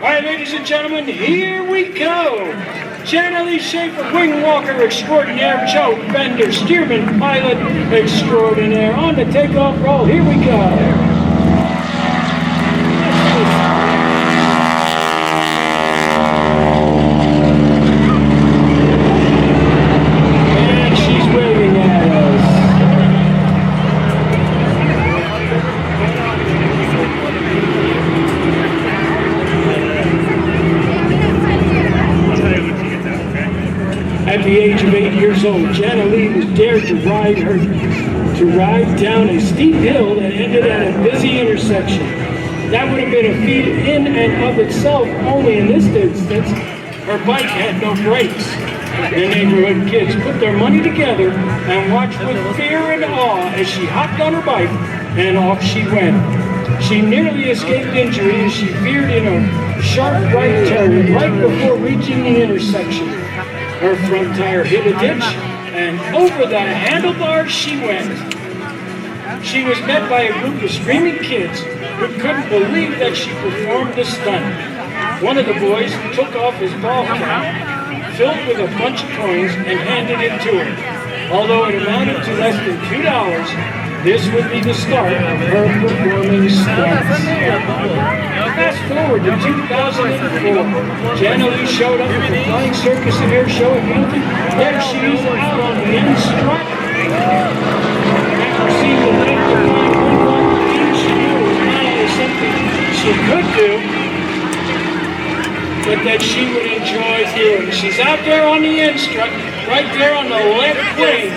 right, ladies and gentlemen, here we go. Jana, Leigh, Sheaffer, Wingwalker extraordinaire, Joe Bender, Steerman, pilot extraordinaire. On the takeoff roll, here we go. At the age of 8 years old, Jana Leigh was dared to ride down a steep hill that ended at a busy intersection. That would have been a feat in and of itself, only in this instance, her bike had no brakes. The neighborhood kids put their money together and watched with fear and awe as she hopped on her bike and off she went. She nearly escaped injury as she veered in a sharp right turn right before reaching the intersection. Her front tire hit a ditch, and over the handlebars she went. She was met by a group of screaming kids who couldn't believe that she performed the stunt. One of the boys took off his ball cap, filled with a bunch of coins, and handed it to her. Although it amounted to less than $2, this would be the start of her performing stunts. Fast forward to 2004. Jana Leigh showed up at the Flying Circus Airshow at Bealeton. There she is out on the end strut. After seeing the length of flying Wingwalker team, she knew it was not only something she could do, but that she would enjoy doing. She's out there on the end strut, right there on the left wing.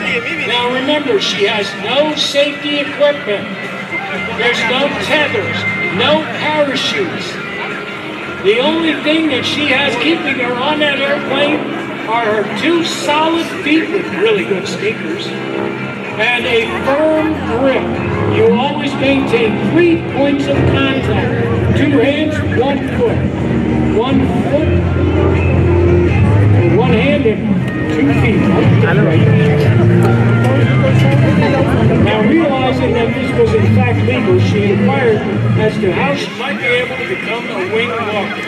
Now remember, she has no safety equipment. There's no tethers, no parachutes. The only thing that she has keeping her on that airplane are her two solid feet with really good sneakers and a firm grip. You always maintain 3 points of contact. 2 hands, 1 foot. 1 foot, 1 hand, and 2 feet. Now, realizing that this was in fact legal, she inquired as to how she might be able to become a wing walker.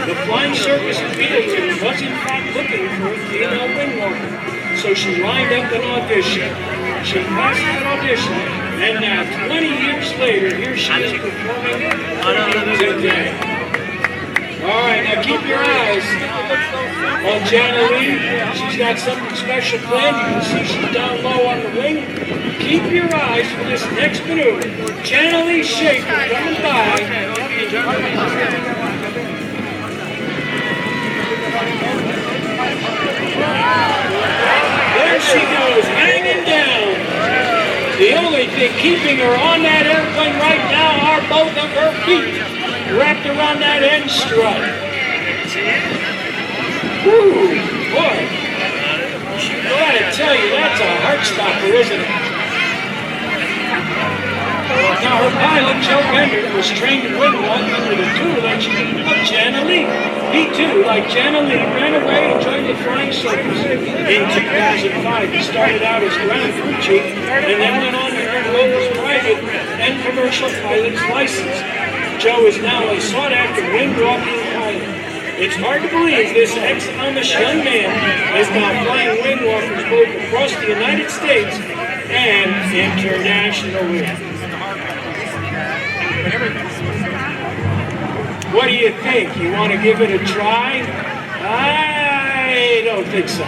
The Flying Circus in Bealeton was in fact looking for a female wing walker, so she lined up an audition. She passed that audition, and now 20 years later, here she is performing today. All right, now keep your eyes on Jana Leigh. She's got something special planned. You can see she's down low on the wing. Keep your eyes for this next maneuver. Jana Leigh Sheaffer coming by. There she goes, hanging down. The only thing keeping her on that airplane right now are both of her feet wrapped around that end strut. Woo, boy. I gotta tell you, that's a heart stopper, isn't it? Now, her pilot, Joe Bender, was trained in wingwalking under the tutelage of Jana Leigh. He, too, like Jana Leigh, ran away and joined the Flying Circus. In 2005, he started out as ground crew chief and then went on to earn both his private and commercial pilot's license. Joe is now a sought-after wing-walking pilot. It's hard to believe this ex-Amish young man is now flying wing-walkers both across the United States and internationally. What do you think? You want to give it a try? I don't think so.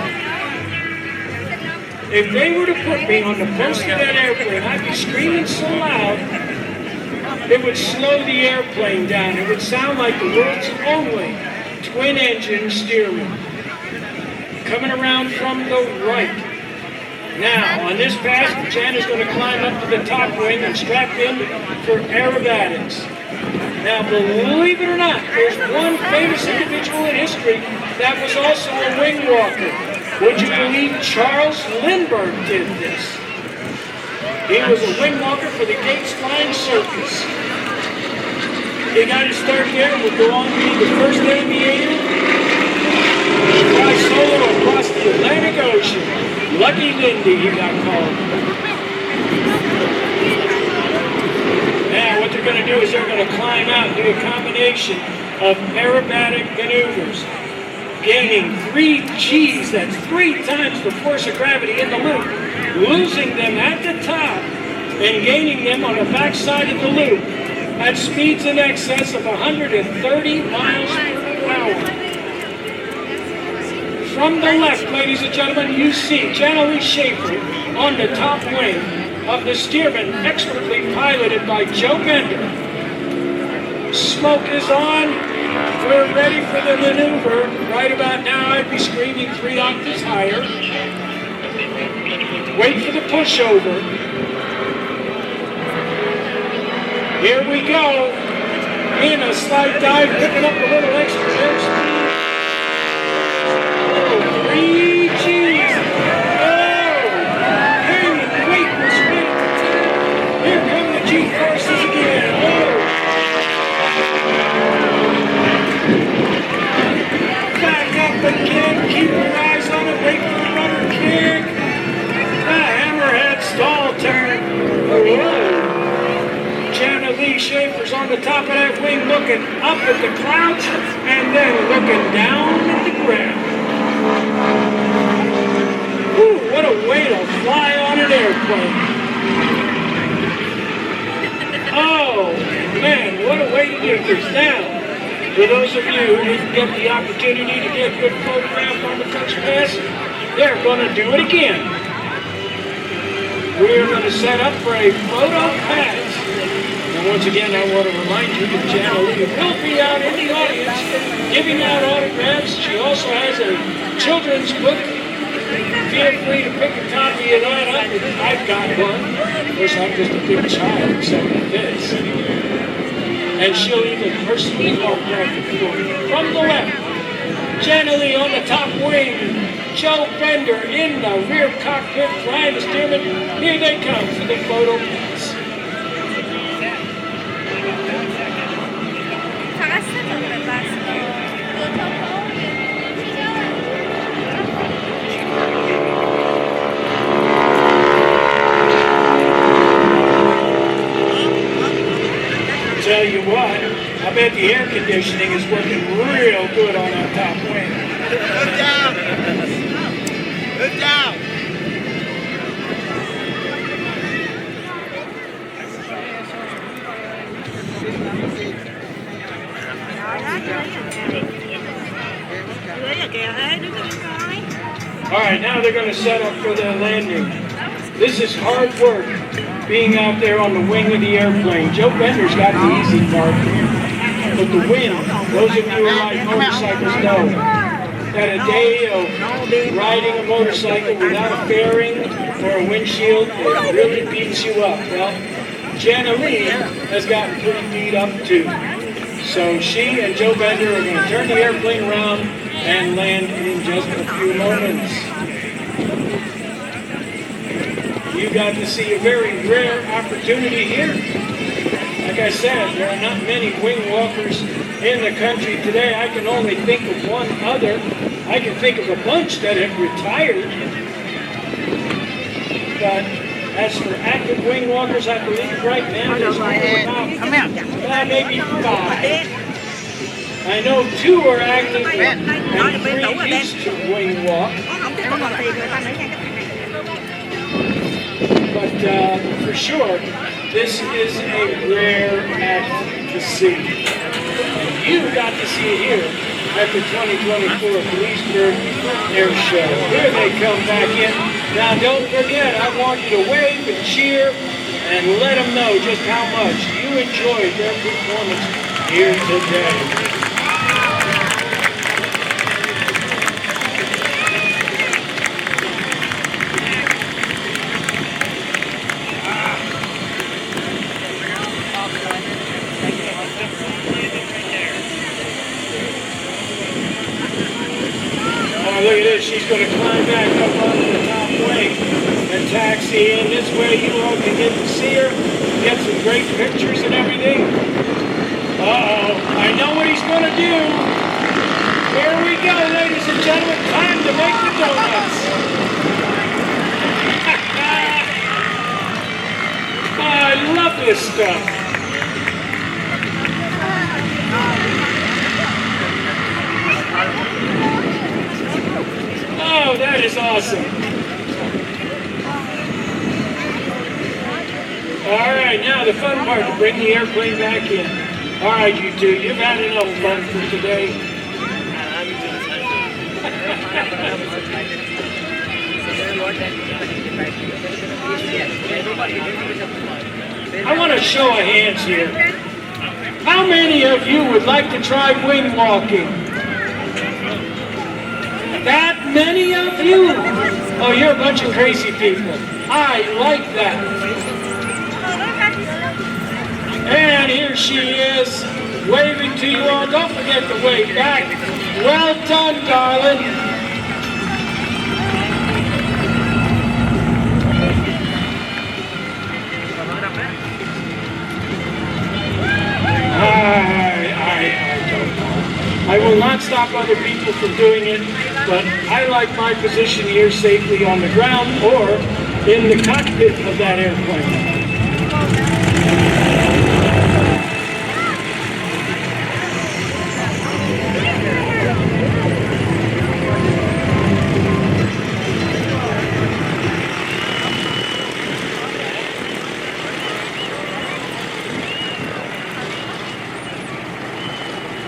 If they were to put me on the post of that airplane, I'd be screaming so loud, it would slow the airplane down. It would sound like the world's only twin-engine Steerman. Coming around from the right. Now, on this pass, Jana's going to climb up to the top wing and strap in for aerobatics. Now, believe it or not, there's one famous individual in history that was also a wing walker. Would you believe Charles Lindbergh did this? He was a wing walker for the Gates Flying Circus. He got his start there and would go on to be the first aviator to fly solo across the Atlantic Ocean. Lucky Lindy, he got called. Now, what they're going to do is they're going to climb out and do a combination of aerobatic maneuvers, gaining 3 G's, that's 3 times the force of gravity in the loop, losing them at the top and gaining them on the backside of the loop at speeds in excess of 130 miles per hour. From the left, ladies and gentlemen, you see Jana Leigh Sheaffer on the top wing of the Stearman, expertly piloted by Joe Bender. Smoke is on. We're ready for the maneuver. Right about now, I'd be screaming 3 octaves higher. Wait for the pushover. Here we go. In a slight dive, picking up a little extra airspeed. 3 G's. Oh! Hey, wait, we're spinning. Here come the G-forces again. Oh! Back up again. Keep your eyes on it. Wait for the rudder kick. The hammerhead stall turn. Whoa! Jana Leigh Sheaffer's on the top of that wing looking up at the clouds and then looking down at the ground. Whew, what a way to fly on an airplane. Oh, man, what a way to do this. Now, for those of you who didn't get the opportunity to get a good photograph on the touch pass, they're going to do it again. We are going to set up for a photo pass. And once again, I want to remind you that Jana Leigh will be out in the audience giving out autographs. She also has a children's book. Feel free to pick a copy of that up. I've got one. Of course, I'm just a big child, so this. And she'll even personally autograph it for you. From the left, Jana Leigh on the top wing. Joe Bender in the rear cockpit flying the Stearman. Here they come for the photo pass. Tell you what, I bet the air conditioning is working real good on that top wing. Look down! Look down! All right, now they're going to set up for their landing. This is hard work, being out there on the wing of the airplane. Joe Bender's got the easy part, but the wind, those of you who ride motorcycles know that a day of riding a motorcycle without a fairing or a windshield, it really beats you up. Well, Jana Leigh has gotten pretty beat up too. So she and Joe Bender are going to turn the airplane around and land in just a few moments. You got to see a very rare opportunity here. Like I said, there are not many wing walkers in the country today. I can only think of one other. I can think of a bunch that have retired. But as for active wing walkers, I believe right now there's about maybe 5. I know 2 are active and 3 used to wing walk. But for sure, this is a rare act to see. And you got to see it here at the 2024 Leesburg Airshow. Here they come back in. Now don't forget, I want you to wave and cheer and let them know just how much you enjoyed their performance here today. Look at this, she's going to climb back up onto the top wing and taxi in. This way you all can get to see her, get some great pictures and everything. Uh-oh, I know what he's going to do. Here we go, ladies and gentlemen, time to make the donuts. I love this stuff. awesome. All right, now the fun part, to bring the airplane back in. All right, you two, you've had enough fun for today. I want a show of hands here. How many of you would like to try wing walking? That many of you? Oh, you're a bunch of crazy people. I like that. And here she is, waving to you all. Don't forget to wave back. Well done, darling. I will not stop other people from doing it, but I like my position here safely on the ground or in the cockpit of that airplane.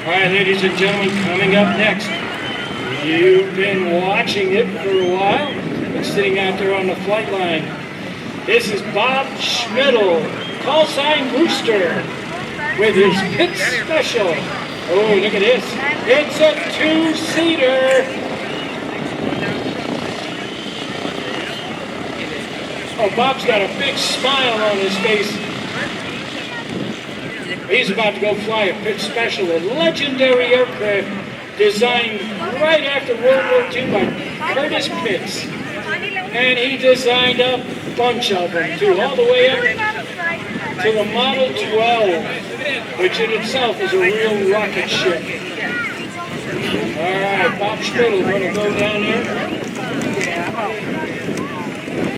All right, ladies and gentlemen, coming up next, you've been watching it for a while, been sitting out there on the flight line. This is Bob Schmidl, call sign Rooster, with his pit special. Oh, look at this. It's a two-seater. Oh, Bob's got a big smile on his face. He's about to go fly a pit special, a legendary aircraft designed right after World War II by Curtis Pitts. And he designed a bunch of them, too, all the way up to the Model 12, which in itself is a real rocket ship. All right, Bob Schmidl, going to go down there.